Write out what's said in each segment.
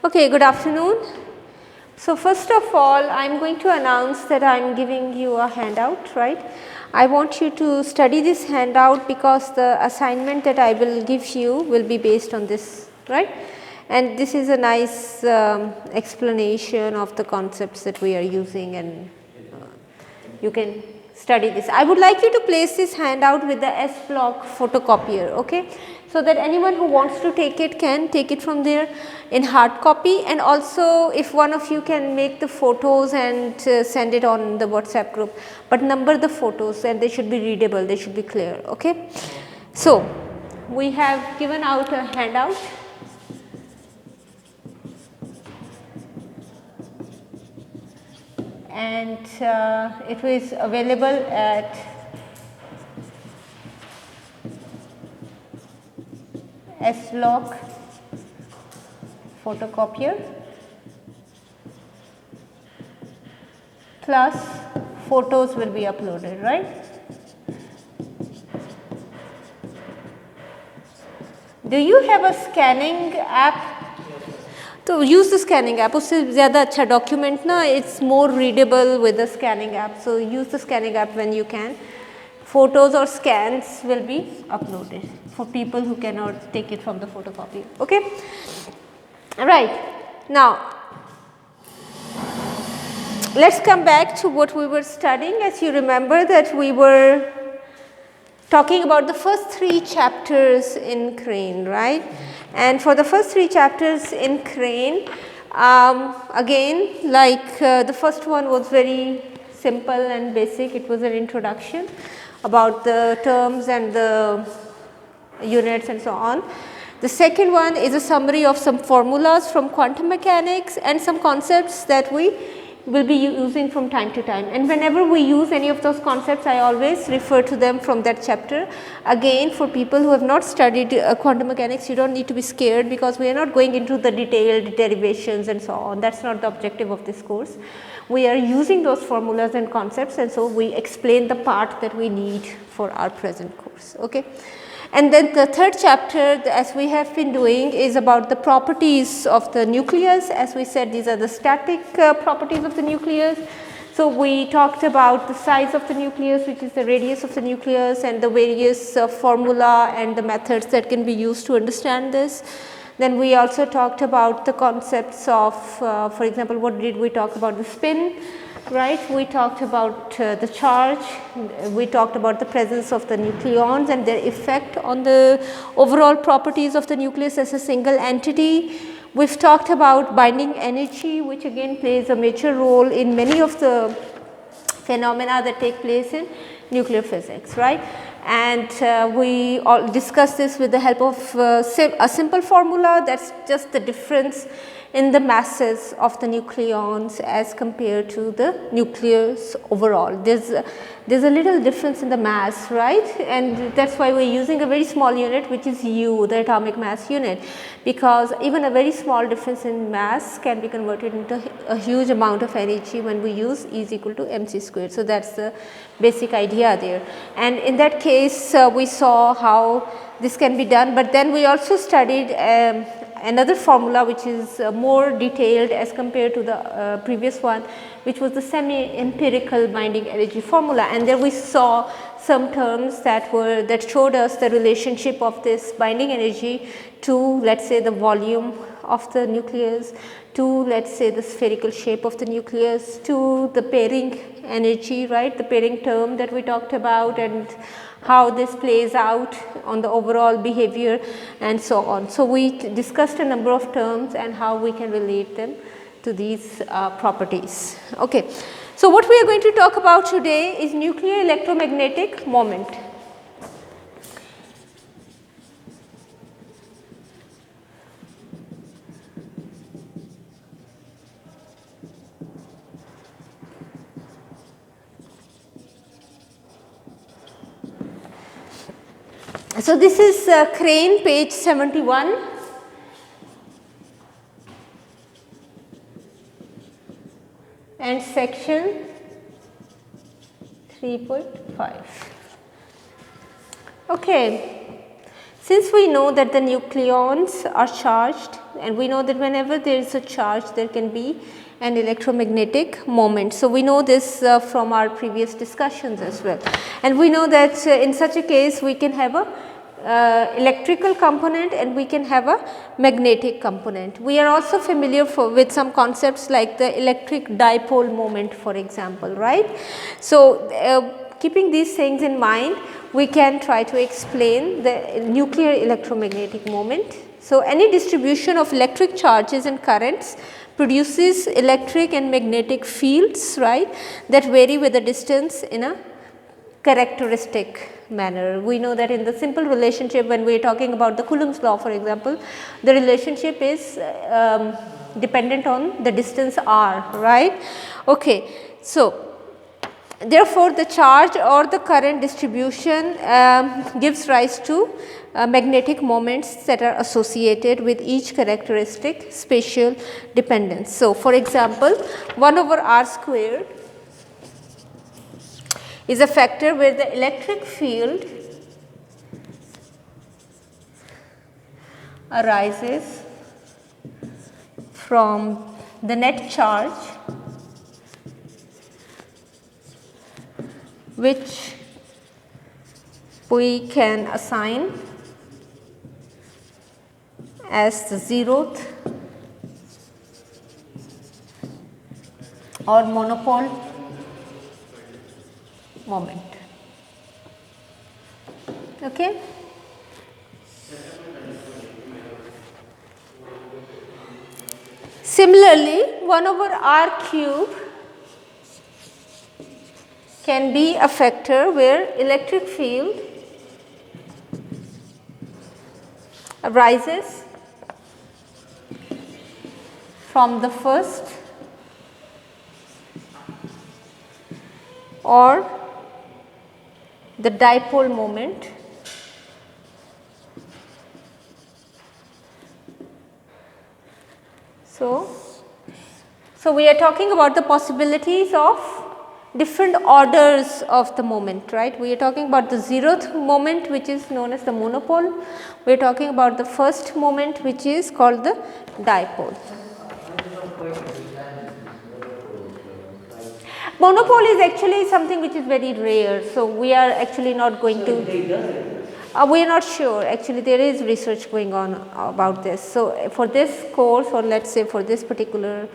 Okay, good afternoon. So, first of all, I am going to announce that I am giving you a handout, right. I want you to study this handout because the assignment that I will give you will be based on this, right. And this is a nice explanation of the concepts that we are using, and you can study this. I would like you to place this handout with the S block photocopier, okay, so that anyone who wants to take it can take it from there in hard copy, and also if one of you can make the photos and send it on the WhatsApp group, but number the photos and they should be readable, they should be clear, okay. So, we have given out a handout. And it is available at S-Block photocopier plus photos will be uploaded, right. Do you have a scanning app? तो use the scanning app, उससे ज़्यादा अच्छा document ना, it's more readable with the scanning app. So use the scanning app when you can. Photos or scans will be uploaded for people who cannot take it from the photocopy. Okay. Right. Now, let's come back to what we were studying. As you remember that we were talking about the first 3 chapters in Crane, right. And for the first 3 chapters in Crane, again like the first one was very simple and basic, it was an introduction about the terms and the units and so on. The second one is a summary of some formulas from quantum mechanics and some concepts that we will be using from time to time, and whenever we use any of those concepts I always refer to them from that chapter. Again, for people who have not studied quantum mechanics, you do not need to be scared because we are not going into the detailed derivations and so on, that is not the objective of this course. We are using those formulas and concepts, and so we explain the part that we need for our present course. Okay. And then the third chapter, as we have been doing, is about the properties of the nucleus. As we said, these are the static properties of the nucleus. So we talked about the size of the nucleus, which is the radius of the nucleus, and the various formula and the methods that can be used to understand this. Then we also talked about the concepts of, for example, what did we talk about? The spin, right. We talked about the charge, we talked about the presence of the nucleons and their effect on the overall properties of the nucleus as a single entity. We have talked about binding energy, which again plays a major role in many of the phenomena that take place in nuclear physics, right. And we all discussed this with the help of a simple formula, that is just the difference in the masses of the nucleons as compared to the nucleus overall. There is a little difference in the mass, right, and that is why we are using a very small unit, which is U, the atomic mass unit, because even a very small difference in mass can be converted into a huge amount of energy when we use E is equal to mc squared. So that is the basic idea there, and in that case we saw how this can be done, but then we also studied another formula which is more detailed as compared to the previous one, which was the semi-empirical binding energy formula, and there we saw some terms that showed us the relationship of this binding energy to, let us say, the volume of the nucleus, to, let us say, the spherical shape of the nucleus, to the pairing energy, right, the pairing term that we talked about, and how this plays out on the overall behavior and so on. So we discussed a number of terms and how we can relate them to these properties. Okay. So what we are going to talk about today is nuclear electromagnetic moment. So this is Crane, page 71. And section 3.5. Okay. Since we know that the nucleons are charged and we know that whenever there is a charge there can be an electromagnetic moment. So, we know this from our previous discussions as well, and we know that in such a case we can have a electrical component and we can have a magnetic component. We are also familiar with some concepts like the electric dipole moment, for example, right. So, keeping these things in mind, we can try to explain the nuclear electromagnetic moment. So, any distribution of electric charges and currents produces electric and magnetic fields, right, that vary with the distance in a characteristic manner. We know that in the simple relationship, when we are talking about the Coulomb's law, for example, the relationship is dependent on the distance r, right. Okay. So, therefore, the charge or the current distribution gives rise to magnetic moments that are associated with each characteristic spatial dependence. So, for example, 1 over r squared is a factor where the electric field arises from the net charge which we can assign as the zeroth or monopole moment. Okay. Similarly, 1 over r cube can be a factor where electric field arises from the first or the dipole moment So, we are talking about the possibilities of different orders of the moment, right. We are talking about the zeroth moment, which is known as the monopole. We are talking about the first moment, which is called the dipole. Monopole is actually something which is very rare. So, we are actually not going to. We are not sure, actually there is research going on about this. So, for this course, or let us say for this particular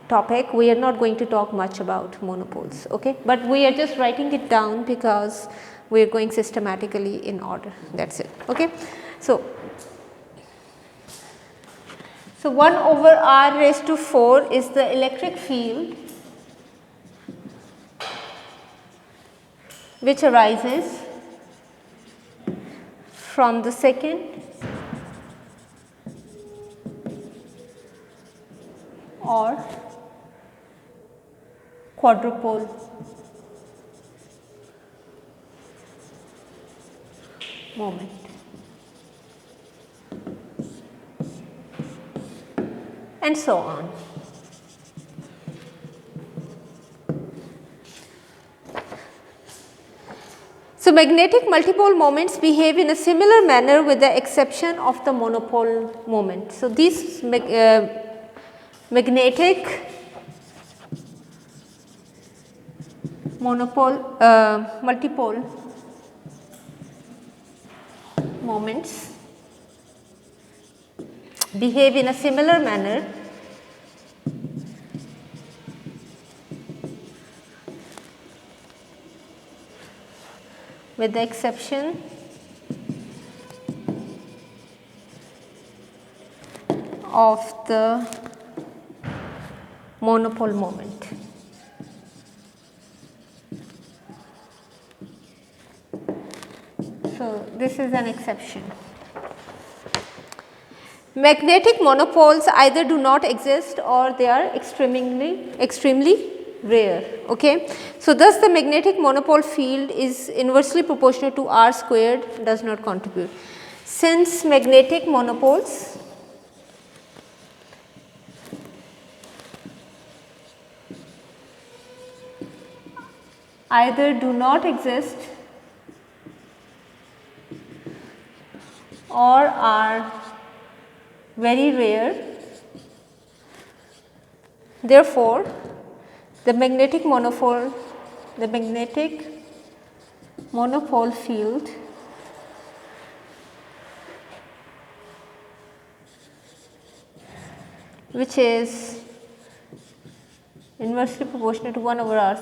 topic, we are not going to talk much about monopoles, okay. But we are just writing it down because we are going systematically in order, that is it, okay. So, 1 over r raised to 4 is the electric field which arises from the second or quadrupole moment. And so on. So, magnetic multipole moments behave in a similar manner with the exception of the monopole moment. So, these magnetic multipole moments behave in a similar manner with the exception of the monopole moment. So, this is an exception. Magnetic monopoles either do not exist or they are extremely rare. Okay. So, thus the magnetic monopole field is inversely proportional to r squared, does not contribute. Since magnetic monopoles either do not exist or are very rare. Therefore, the magnetic monopole field which is inversely proportional to 1 over r